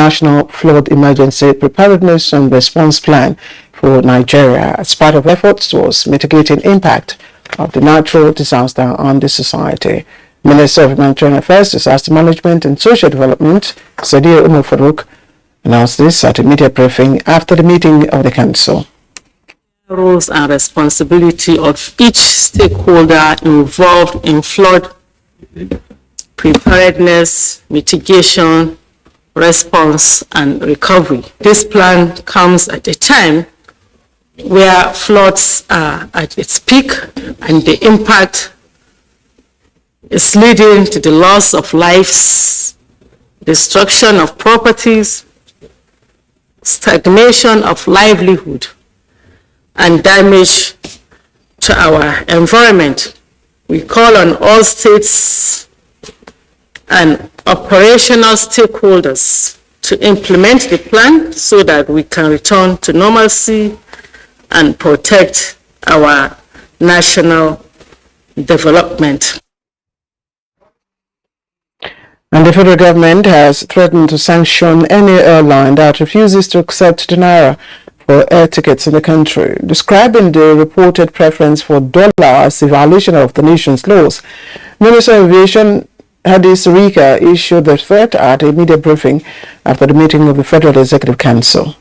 National Flood Emergency Preparedness and Response Plan for Nigeria as part of efforts towards mitigating impact of the natural disaster on the society. Minister of Humanitarian Affairs, Disaster Management and Social Development, Sadiq Umar Farouk, announced this at a media briefing after the meeting of the Council. Roles and responsibility of each stakeholder involved in flood preparedness, mitigation, response, and recovery. This plan comes at a time where floods are at its peak and the impact is leading to the loss of lives, destruction of properties, stagnation of livelihood, and damage to our environment. We call on all states and operational stakeholders to implement the plan so that we can return to normalcy and protect our national development. And the federal government has threatened to sanction any airline that refuses to accept the naira for air tickets in the country, describing the reported preference for dollar as a violation of the nation's laws. Minister of Aviation Hadi Sirika issued the threat at a media briefing after the meeting of the Federal Executive Council.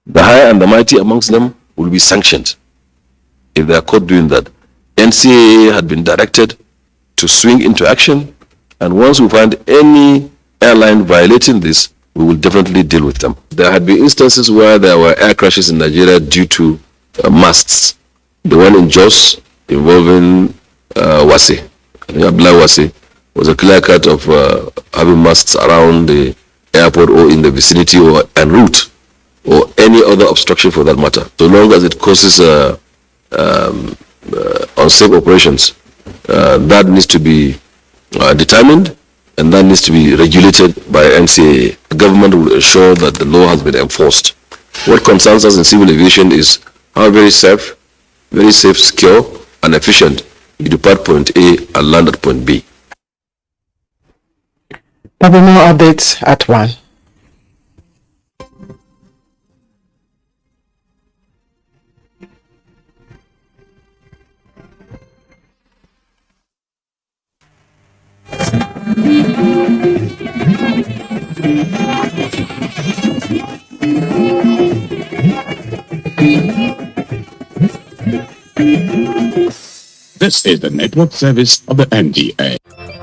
The high and the mighty amongst them will be sanctioned if they are caught doing that. NTA had been directed to swing into action, and once we find any airline violating this, we will definitely deal with them. There had been instances where there were air crashes in Nigeria due to masts. The one in Jos involving Wase. Abdullah Wase was a clear cut of having masts around the airport or in the vicinity or en route, or any other obstruction for that matter. So long as it causes unsafe operations, that needs to be determined, and that needs to be regulated by NTA. The government will ensure that the law has been enforced. What concerns us in civil aviation is how very safe, secure, and efficient you depart point A and land at point B. There will be more updates at 1. This is the network service of the NTA.